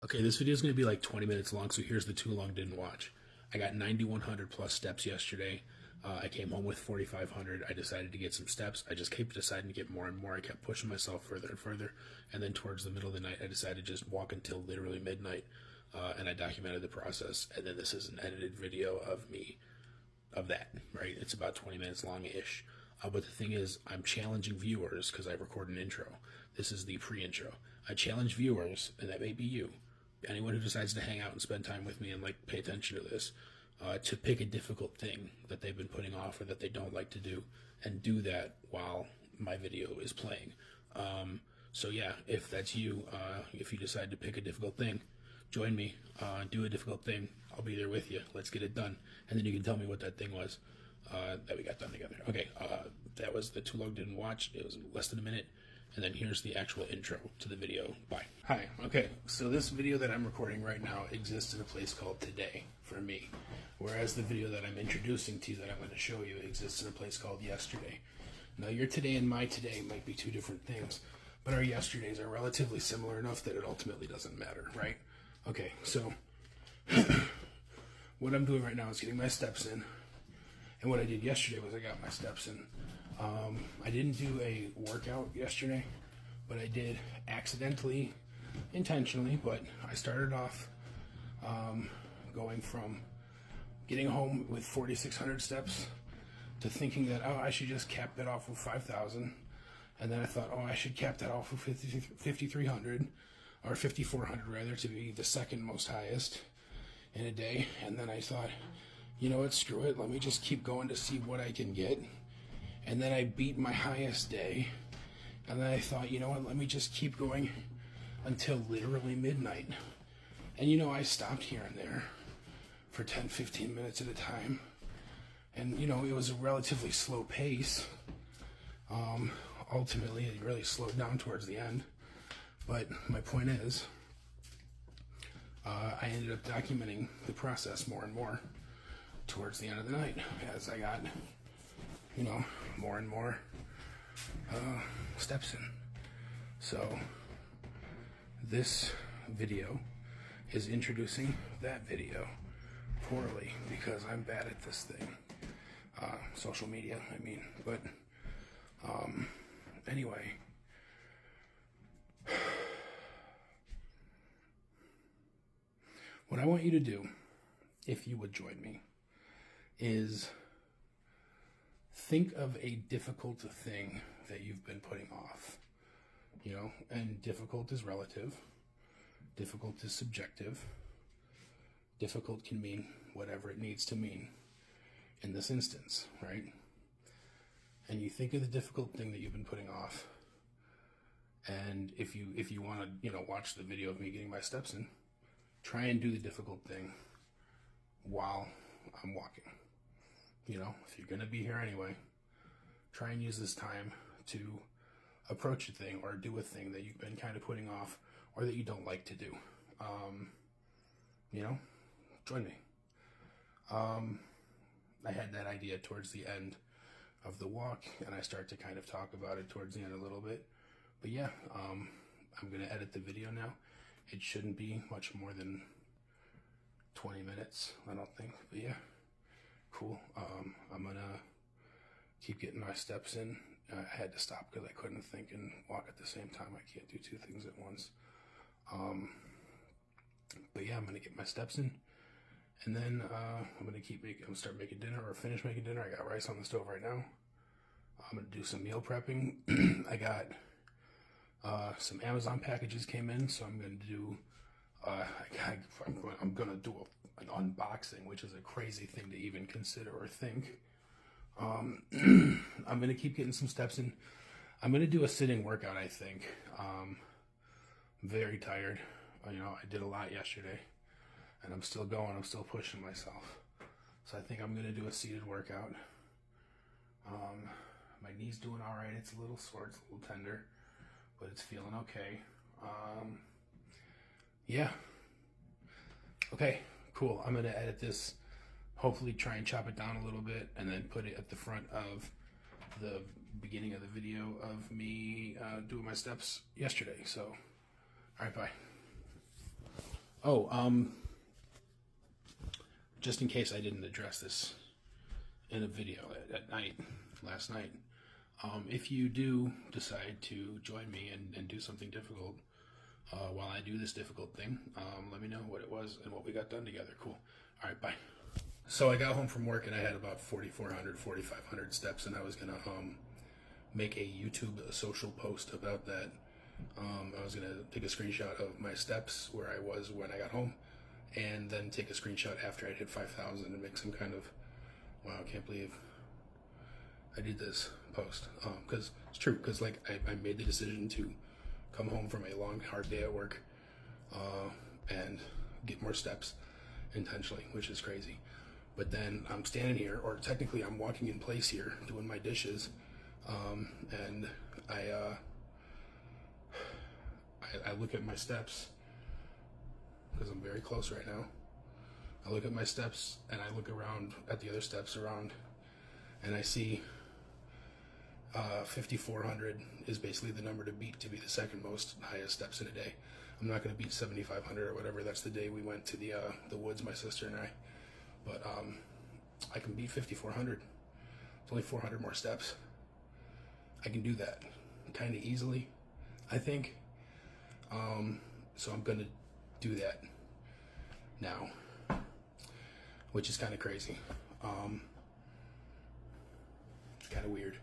Okay, this video is going to be like 20 minutes long, so here's the too long didn't watch. I got 9,100 plus steps yesterday. I came home with 4,500. I decided to get some steps. I just kept deciding to get more and more. I kept pushing myself further and further. And then towards the middle of the night, I decided to just walk until literally midnight. And I documented the process. And then this is an edited video of me, of that, right? It's about 20 minutes long-ish. But the thing is, I'm challenging viewers because I record an intro. This is the pre-intro. I challenge viewers, and that may be you, anyone who decides to hang out and spend time with me and like pay attention to this, to pick a difficult thing that they've been putting off or that they don't like to do, and do that while my video is playing. So yeah, if that's you, if you decide to pick a difficult thing, join me, do a difficult thing. I'll be there with you. Let's get it done. And then you can tell me what that thing was that we got done together. Okay, that was the too long didn't watch. It was less than a minute. And then here's the actual intro to the video. Bye. Hi. Okay, so this video that I'm recording right now exists in a place called Today for me, whereas the video that I'm introducing to you that I'm going to show you exists in a place called Yesterday. Now, your today and my today might be two different things, but our yesterdays are relatively similar enough that it ultimately doesn't matter, right? Okay, so what I'm doing right now is getting my steps in, and what I did yesterday was I got my steps in. I didn't do a workout yesterday, but I did accidentally, intentionally, but I started off going from getting home with 4,600 steps to thinking that, oh, I should just cap that off with 5,000. And then I thought, oh, I should cap that off with 5,300 or 5,400 rather, to be the second most highest in a day. And then I thought, you know what, screw it. Let me just keep going to see what I can get. And then I beat my highest day. And then I thought, you know what, let me just keep going until literally midnight. And you know, I stopped here and there for 10, 15 minutes at a time. And you know, it was a relatively slow pace. Ultimately, it really slowed down towards the end. But my point is, I ended up documenting the process more and more towards the end of the night as I got, you know, more and more steps in. So this video is introducing that video poorly because I'm bad at this thing. Social media, I mean. But anyway, what I want you to do, if you would join me, is think of a difficult thing that you've been putting off, you know, and difficult is relative, difficult is subjective, difficult can mean whatever it needs to mean in this instance, right? And you think of the difficult thing that you've been putting off, and if you want to, you know, watch the video of me getting my steps in, try and do the difficult thing while I'm walking. You know, if you're going to be here anyway, try and use this time to approach a thing or do a thing that you've been kind of putting off or that you don't like to do. You know, join me. I had that idea towards the end of the walk, and I start to kind of talk about it towards the end a little bit. But yeah, I'm going to edit the video now. It shouldn't be much more than 20 minutes, I don't think. But yeah. Cool. I'm gonna keep getting my steps in. I had to stop because I couldn't think and walk at the same time. I can't do two things at once. But yeah, I'm gonna get my steps in, and then I'm gonna start making dinner or finish making dinner. I got rice on the stove right now. I'm gonna do some meal prepping. I got some Amazon packages came in, so I'm gonna do. I'm gonna do an unboxing, which is a crazy thing to even consider or think. I'm gonna keep getting some steps in. I'm gonna do a sitting workout, I think. I'm very tired. You know, I did a lot yesterday, and I'm still going. I'm still pushing myself. So I think I'm gonna do a seated workout. My knee's doing all right. It's a little sore. It's a little tender, but it's feeling okay. Yeah. Okay, cool. I'm going to edit this, hopefully try and chop it down a little bit, and then put it at the front of the beginning of the video of me doing my steps yesterday. So, all right, bye. Oh, just in case I didn't address this in a video at night, last night, if you do decide to join me and do something difficult while I do this difficult thing, let me know what it was and what we got done together. Cool. All right, bye. So I got home from work and I had about 4,400, 4,500 steps, and I was going to make a YouTube social post about that. I was going to take a screenshot of my steps where I was when I got home, and then take a screenshot after I hit 5,000 and make some kind of, wow, I can't believe I did this post. Because it's true, because like I made the decision to come home from a long, hard day at work and get more steps intentionally, which is crazy. But then I'm standing here, or technically I'm walking in place here doing my dishes, and I look at my steps because I'm very close right now. I look at my steps and I look around at the other steps around, and I see 5,400 is basically the number to beat to be the second most highest steps in a day. I'm not going to beat 7,500 or whatever. That's the day we went to the woods, my sister and I. But I can beat 5,400. It's only 400 more steps. I can do that kind of easily, I think. So I'm going to do that now, which is kind of crazy. It's kind of weird.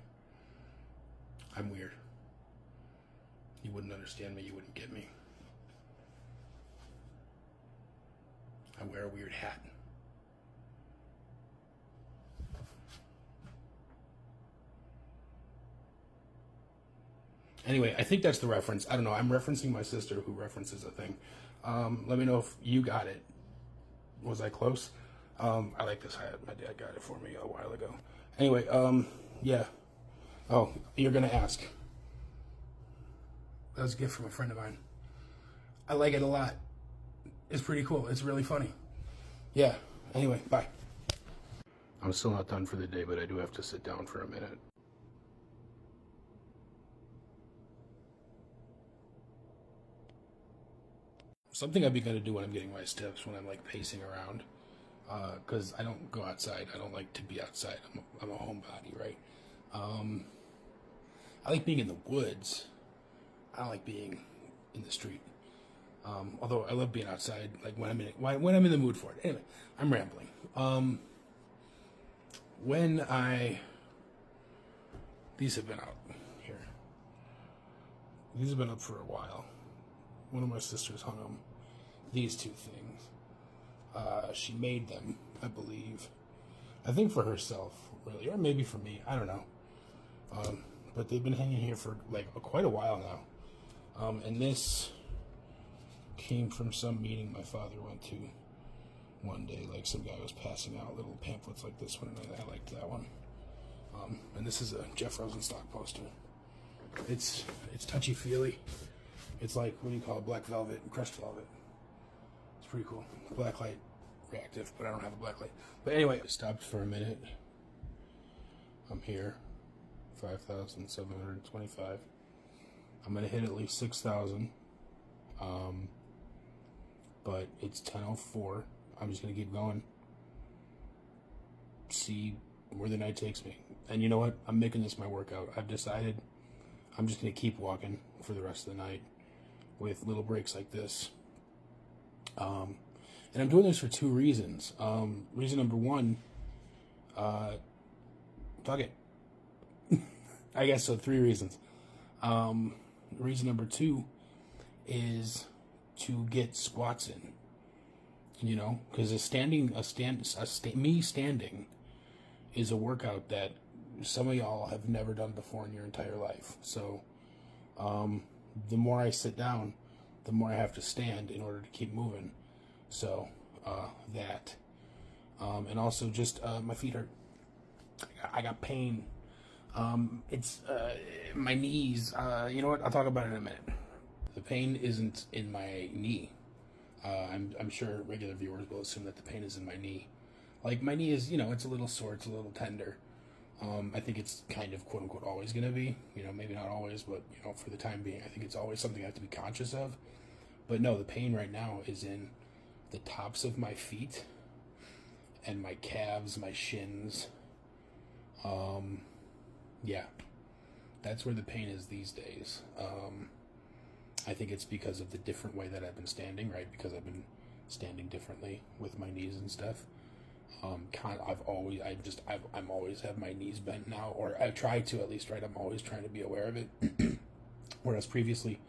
I'm weird. You wouldn't understand me. You wouldn't get me. I wear a weird hat. Anyway, I think that's the reference. I don't know. I'm referencing my sister who references a thing. Let me know if you got it. Was I close? I like this hat. My dad got it for me a while ago. Anyway, yeah. Oh, you're going to ask. That was a gift from a friend of mine. I like it a lot. It's pretty cool. It's really funny. Yeah. Anyway, bye. I'm still not done for the day, but I do have to sit down for a minute. Something I've begun to do when I'm getting my steps, when I'm like pacing around, because I don't go outside. I don't like to be outside. I'm a homebody, right? I like being in the woods. I don't like being in the street. Although I love being outside, like when I'm in the mood for it. Anyway, I'm rambling. These have been out here. These have been up for a while. One of my sisters hung them. These two things. She made them, I believe. I think for herself, really, or maybe for me. I don't know. But they've been hanging here for like quite a while now. And this came from some meeting my father went to one day. Like some guy was passing out little pamphlets like this one, and I liked that one. And this is a Jeff Rosenstock poster. It's touchy-feely. It's like, what do you call it, black velvet and crushed velvet. It's pretty cool. Black light reactive, but I don't have a black light. But anyway, I stopped for a minute. I'm here. 5,725. I'm going to hit at least 6,000. But it's 10:04. I'm just going to keep going. See where the night takes me. And you know what? I'm making this my workout. I've decided I'm just going to keep walking for the rest of the night with little breaks like this. And I'm doing this for two reasons. Reason number one, fuck it. I guess so, three reasons. Reason number two is to get squats in. You know, because me standing is a workout that some of y'all have never done before in your entire life. So, the more I sit down, the more I have to stand in order to keep moving. So, that. And also just, my feet hurt. I got pain. It's, my knees, you know what? I'll talk about it in a minute. The pain isn't in my knee. I'm sure regular viewers will assume that the pain is in my knee. Like, my knee is, you know, it's a little sore, it's a little tender. I think it's kind of, quote-unquote, always going to be. You know, maybe not always, but, you know, for the time being, I think it's always something I have to be conscious of. But no, the pain right now is in the tops of my feet and my calves, my shins. Yeah, that's where the pain is these days. I think it's because of the different way that I've been standing, right? Because I've been standing differently with my knees and stuff. I'm always have my knees bent now, or I try to at least, right? I'm always trying to be aware of it. Whereas previously,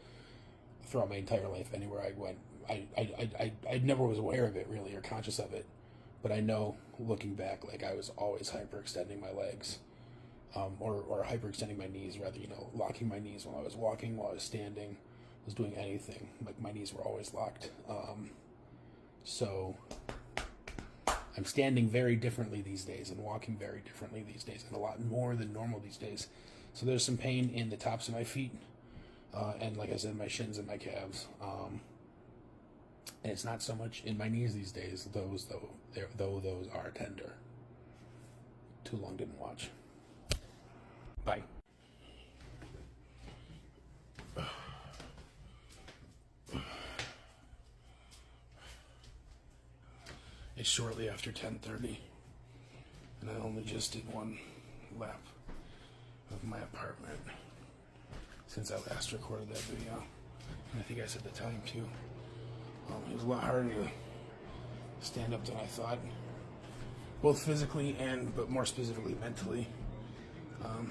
throughout my entire life, anywhere I went, I never was aware of it really or conscious of it. But I know, looking back, like I was always hyperextending my legs, or hyperextending my knees, rather. Locking my knees while I was walking, while I was standing, was doing anything. Like my knees were always locked. So I'm standing very differently these days and walking very differently these days, and a lot more than normal these days. So there's some pain in the tops of my feet, and like I said, my shins and my calves. And it's not so much in my knees these days. Those are tender. Too long didn't watch. Bye. It's shortly after 10:30, and I only just did one lap of my apartment since I last recorded that video. And I think I said the time too. It was a lot harder to stand up than I thought, both physically but more specifically mentally,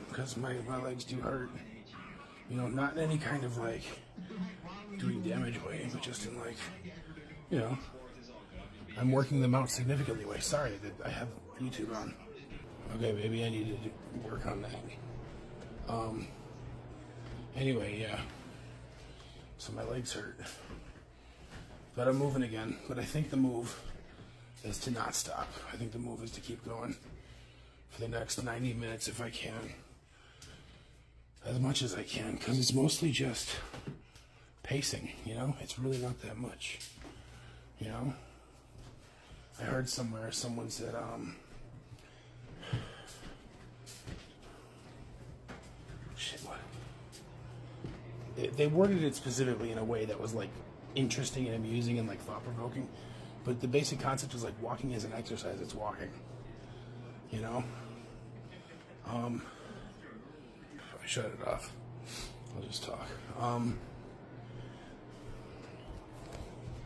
because my legs do hurt. Not in any kind of like doing damage way, but just in like, I'm working them out significantly way. Sorry that I have YouTube on. Okay, maybe I need to work on that. Anyway, yeah. So my legs hurt. But I'm moving again. But I think the move is to not stop. I think the move is to keep going for the next 90 minutes if I can. As much as I can, because it's mostly just pacing, It's really not that much, I heard somewhere, someone said, what? They worded it specifically in a way that was like interesting and amusing and like thought-provoking, but the basic concept is like walking is an exercise. It's walking, If I shut it off, I'll just talk.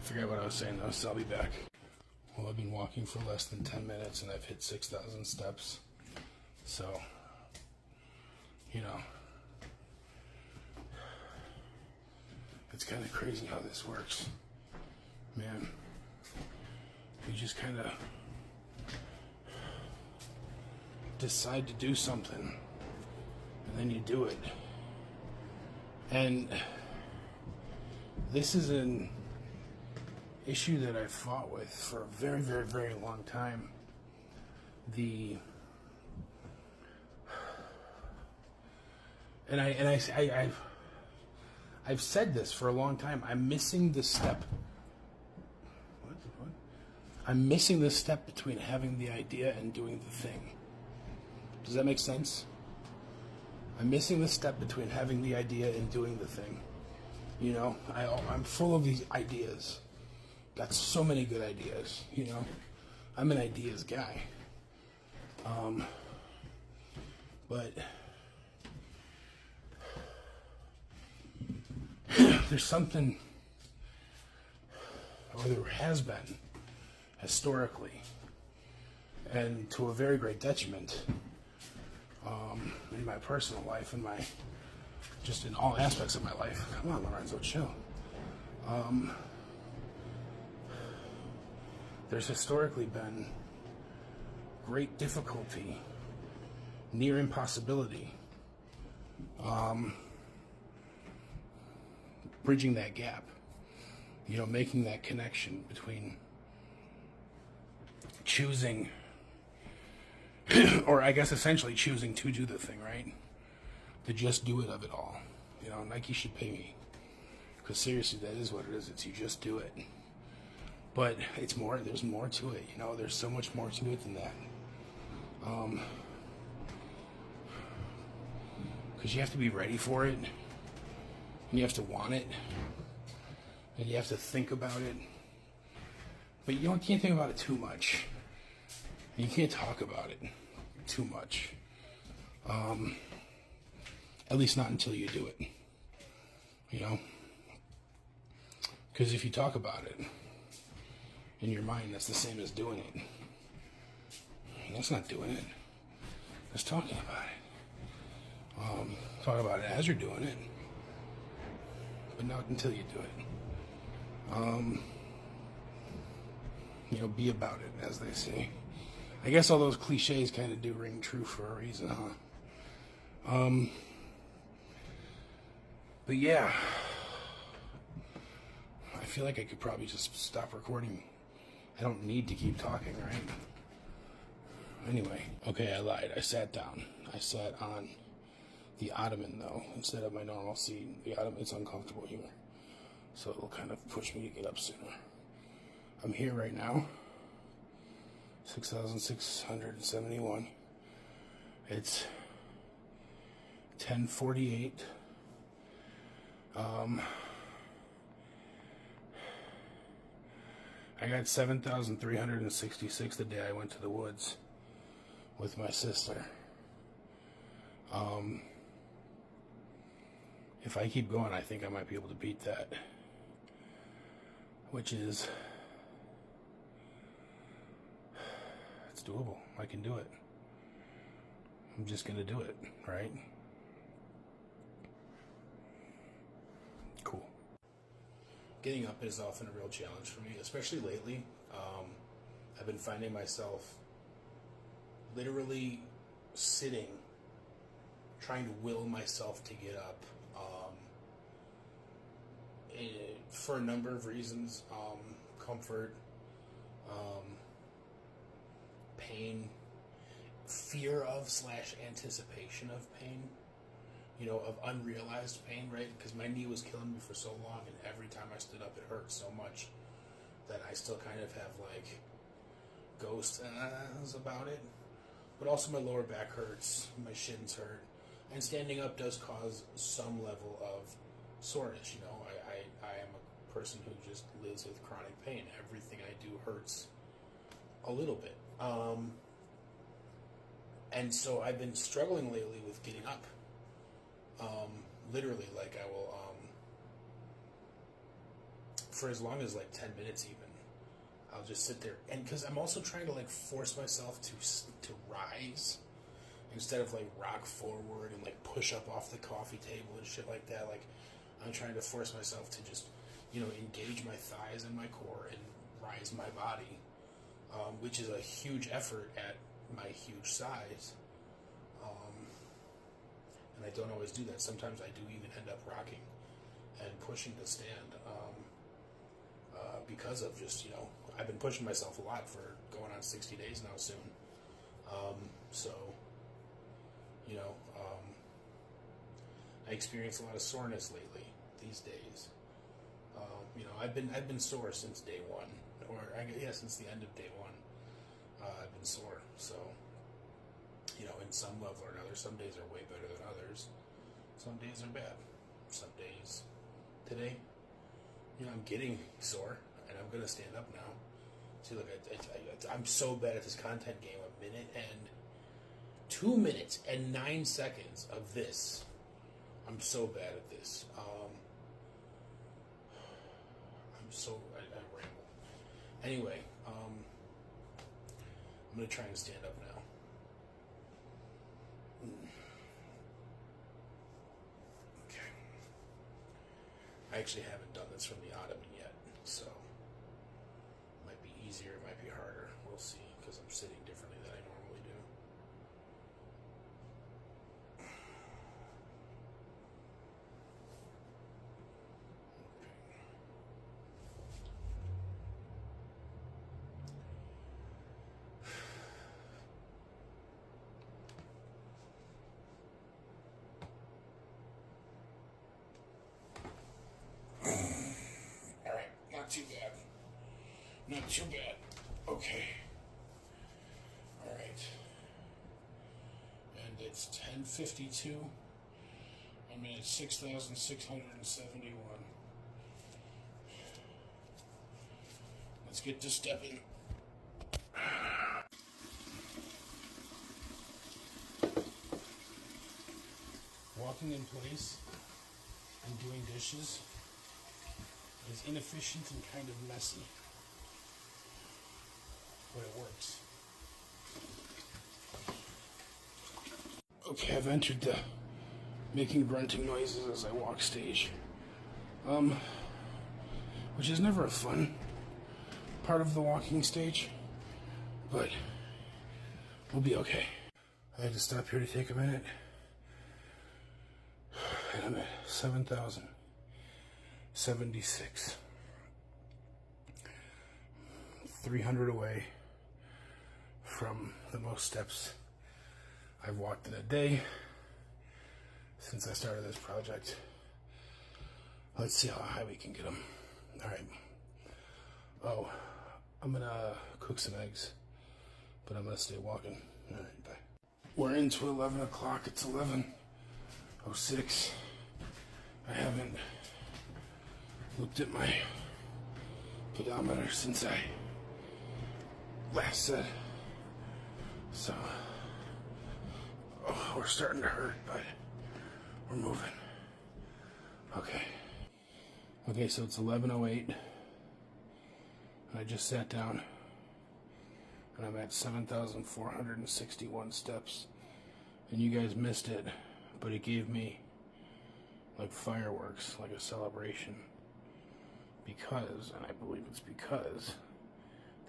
Forget what I was saying though, so I'll be back. Well, I've been walking for less than 10 minutes and I've hit 6,000 steps. So, it's kind of crazy how this works. Man, you just kind of decide to do something and then you do it. And this is an issue that I've fought with for a very, very, very long time. I've said this for a long time. I'm missing the step. What? I'm missing the step between having the idea and doing the thing. Does that make sense? I'm missing the step between having the idea and doing the thing. I'm full of these ideas. Got so many good ideas, I'm an ideas guy. But there's something, or there has been, historically, and to a very great detriment, in my personal life, just in all aspects of my life. Come on, Lorenzo, chill. There's historically been great difficulty, near impossibility, bridging that gap, making that connection between choosing, or I guess essentially choosing to do the thing, right? To just do it of it all. Nike should pay me, because seriously, that is what it is. It's you just do it. But it's more, there's more to it, there's so much more to it than that. Because you have to be ready for it, and you have to want it, and you have to think about it. But you can't think about it too much. You can't talk about it too much. At least not until you do it. You know? Because if you talk about it in your mind, that's the same as doing it. That's not doing it. That's talking about it. Talk about it as you're doing it, but not until you do it. You know, be about it, as they say. I guess all those cliches kind of do ring true for a reason, huh? But yeah, I feel like I could probably just stop recording. I don't need to keep talking, right? Anyway, okay, I lied. I sat down. I sat on the ottoman, though, instead of my normal seat. The ottoman, it's uncomfortable here, so it'll kind of push me to get up sooner. I'm here right now. 6,671. It's 10:48. I got 7,366 the day I went to the woods with my sister. If I keep going, I think I might be able to beat that, which is, it's doable. I can do it. I'm just gonna do it, right? Cool. Getting up is often a real challenge for me, especially lately. I've been finding myself literally sitting, trying to will myself to get up, for a number of reasons. Comfort, pain, fear of / anticipation of pain, you know, of unrealized pain, right? Because my knee was killing me for so long, and every time I stood up, it hurt so much that I still kind of have, like, ghosts about it. But also my lower back hurts, my shins hurt, and standing up does cause some level of soreness, you know. I am a person who just lives with chronic pain. Everything I do hurts a little bit. And so I've been struggling lately with getting up. Literally, like, I will, for as long as, like, 10 minutes even, I'll just sit there. And because I'm also trying to, like, force myself to rise instead of, like, rock forward and, like, push up off the coffee table and shit like that. Like, I'm trying to force myself to just, you know, engage my thighs and my core and rise my body, which is a huge effort at my huge size. And I don't always do that. Sometimes I do even end up rocking and pushing to stand, because of just, you know, I've been pushing myself a lot for going on 60 days now soon. So, you know, I experience a lot of soreness lately these days. You know, I've been sore since day one, since the end of day one. I've been sore, so, you know, in some level or another, some days are way better than others. Some days are bad. Some days, today, you know, I'm getting sore, and I'm gonna stand up now. See, look, I'm so bad at this content game. 2 minutes and 9 seconds of this. I'm so bad at this. I ramble. Anyway, I'm gonna try and stand up now. Okay. I actually haven't done this from the ottoman yet, so it might be easier, it might be harder. We'll see, because I'm sitting differently than I normally do. Not too bad. Okay. All right. And it's 10:52. I'm at 6,671. Let's Let's get to stepping. Walking in place and doing dishes is inefficient and kind of messy, but it works. Okay, I've entered the making grunting noises as I walk stage, which is never a fun part of the walking stage, but we'll be okay. I had to stop here to take a minute, and I'm at 7,076. 300 away from the most steps I've walked in a day since I started this project. Let's see how high we can get them. All right. Oh, I'm gonna cook some eggs, but I'm gonna stay walking. All right, bye. We're into 11 o'clock. It's 11:06. I haven't looked at my pedometer since I last said. So, we're starting to hurt, but we're moving. Okay. Okay, so it's 11:08. I just sat down, and I'm at 7,461 steps. And you guys missed it, but it gave me like fireworks, like a celebration. Because, and I believe it's because,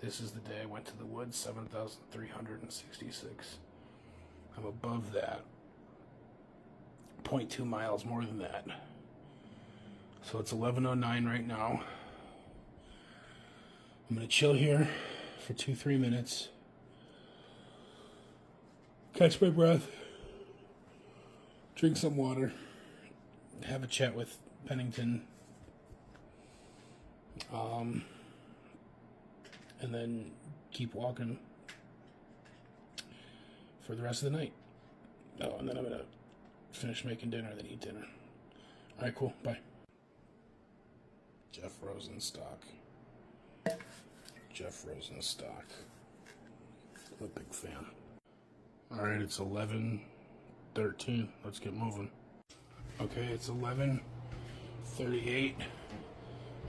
this is the day I went to the woods, 7,366. I'm above that. 0.2 miles more than that. So it's 11:09 right now. I'm going to chill here for 2-3 minutes. Catch my breath. Drink some water. Have a chat with Pennington. And then keep walking for the rest of the night. Oh, and then I'm going to finish making dinner, then eat dinner. All right, cool. Bye. Jeff Rosenstock. Jeff Rosenstock. I'm a big fan. All right, it's 11:13. Let's get moving. Okay, it's 11:38.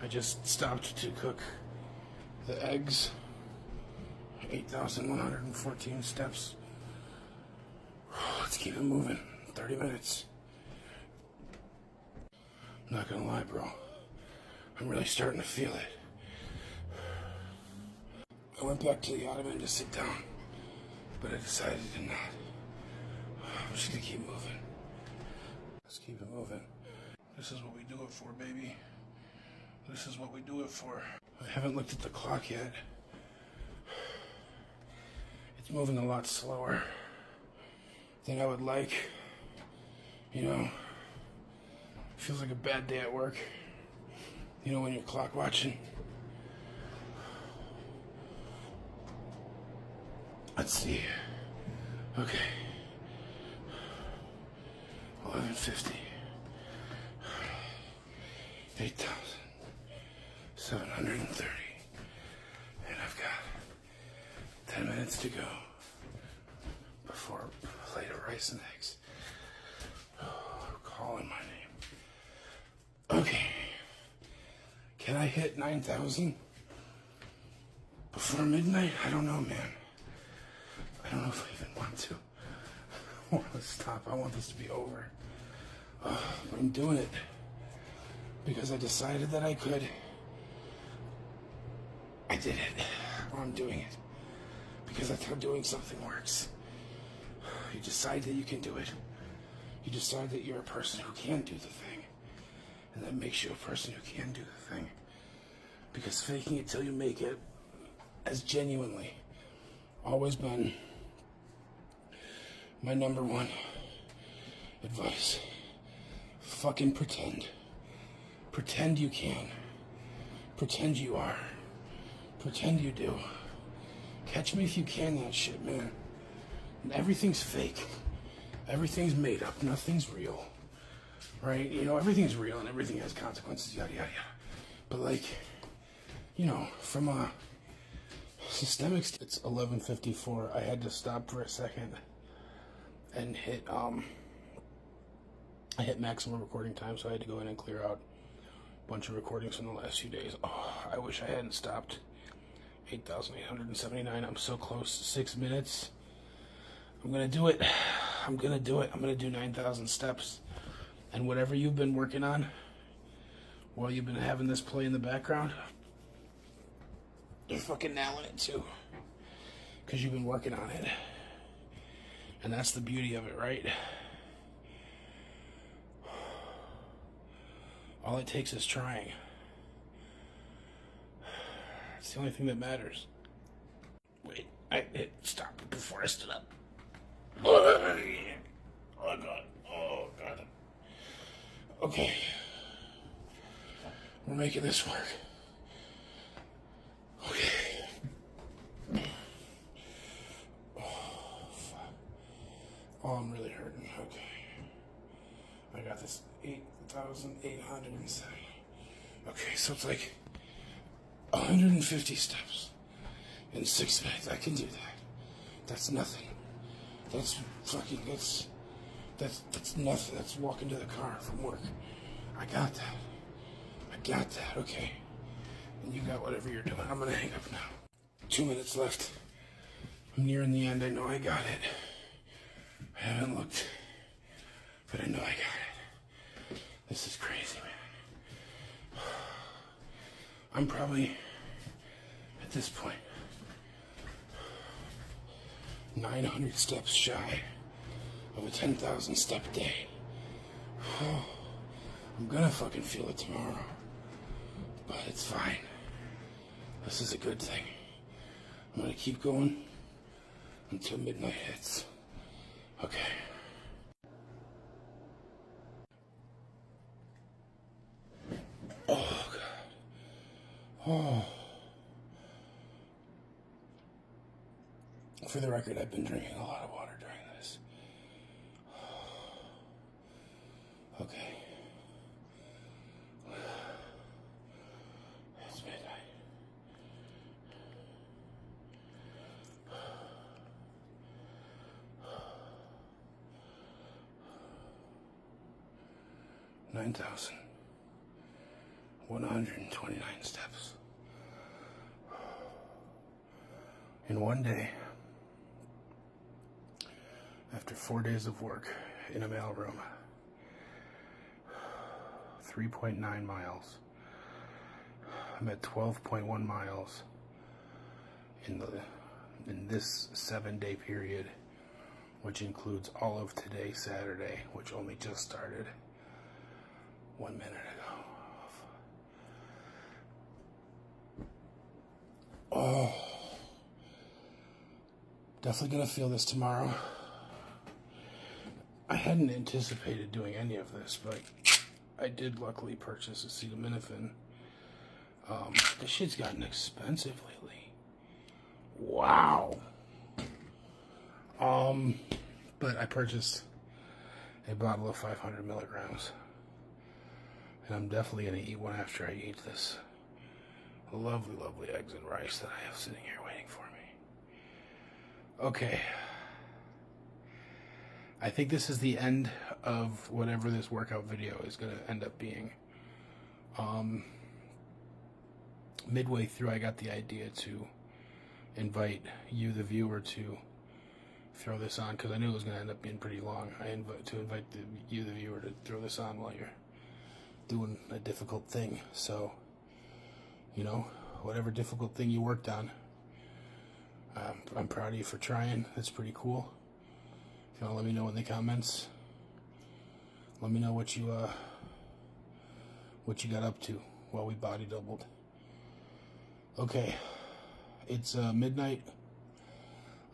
I just stopped to cook the eggs. 8,114 steps. Let's keep it moving. 30 minutes. I'm not gonna lie, bro. I'm really starting to feel it. I went back to the ottoman to sit down, but I decided to not. I'm just gonna keep moving. Let's keep it moving. This is what we do it for, baby. This is what we do it for. I haven't looked at the clock yet. It's moving a lot slower than I would like. You know, feels like a bad day at work. You know, when you're clock watching. Let's see. Okay. 11:50. 8,730. And I've got 10 minutes to go before a plate of rice and eggs. Calling my name. Okay. Can I hit 9,000 before midnight? I don't know, man. I don't know if I even want to. I want to stop. I want this to be over. But I'm doing it because I decided that I could. I did it. Or I'm doing it because that's how doing something works. You decide that you can do it. You decide that you're a person who can do the thing. And that makes you a person who can do the thing. Because faking it till you make it has genuinely always been my number one advice. Fucking pretend. Pretend you can. Pretend you are. Pretend you do. Catch me if you can, that shit, man. Everything's fake. Everything's made up. Nothing's real. Right? You know, everything's real and everything has consequences, yada, yada, yada. But, like, you know, from a Systemic. It's 11:54. I had to stop for a second and hit I hit maximum recording time, so I had to go in and clear out a bunch of recordings from the last few days. Oh, I wish I hadn't stopped. 8,879. I'm so close. 6 minutes. I'm gonna do it. I'm gonna do it. I'm gonna do 9,000 steps. And whatever you've been working on while you've been having this play in the background, you're fucking nailing it too. Because you've been working on it. And that's the beauty of it, right? All it takes is trying. It's the only thing that matters. Wait, I hit stop before I stood up. Oh God. Oh God. Okay. We're making this work. Okay. Oh, fuck. Oh, I'm really hurting. Okay. I got this 8,807. Okay, so it's like 150 steps in 6 minutes. I can do that. That's nothing. That's fucking, that's nothing. That's walking to the car from work. I got that. Okay. And you got whatever you're doing. I'm gonna hang up now. 2 minutes left. I'm nearing the end. I know I got it. I haven't looked, but I know I got it. This is crazy, man. I'm probably, at this point, 900 steps shy of a 10,000 step day. I'm gonna fucking feel it tomorrow. But it's fine. This is a good thing. I'm gonna keep going until midnight hits. Okay. Oh, God. Oh. For the record, I've been drinking a lot of water during this. Okay. It's midnight. Nine 129 steps. In one day, after 4 days of work in a mailroom, 3.9 miles. I'm at 12.1 miles in this 7-day period, which includes all of today, Saturday, which only just started 1 minute ago. Oh, definitely gonna feel this tomorrow. I hadn't anticipated doing any of this, but I did luckily purchase acetaminophen. This shit's gotten expensive lately. Wow. But I purchased a bottle of 500 milligrams. And I'm definitely going to eat one after I eat this lovely, lovely eggs and rice that I have sitting here waiting for me. Okay. I think this is the end of whatever this workout video is going to end up being. Midway through, I got the idea to invite you, the viewer, to throw this on, because I knew it was going to end up being pretty long. I invite you, the viewer, to throw this on while you're doing a difficult thing. So, you know, whatever difficult thing you worked on, I'm proud of you for trying. That's pretty cool. If you want to let me know in the comments, let me know what you got up to while we body doubled. Okay, it's midnight.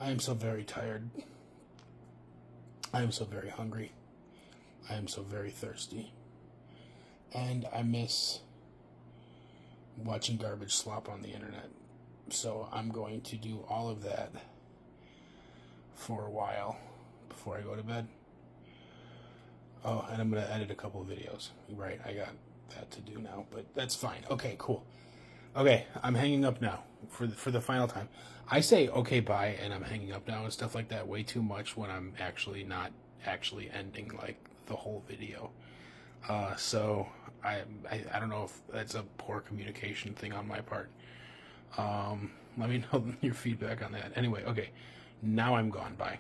I am so very tired. I am so very hungry. I am so very thirsty. And I miss watching garbage slop on the internet. So I'm going to do all of that for a while before I go to bed. Oh, and I'm going to edit a couple of videos. Right, I got that to do now, but that's fine. Okay, cool. Okay, I'm hanging up now for the final time. I say okay, bye, and I'm hanging up now and stuff like that way too much when I'm actually not actually ending like the whole video. So I don't know if that's a poor communication thing on my part. Let me know your feedback on that. Anyway, okay, now I'm gone. Bye.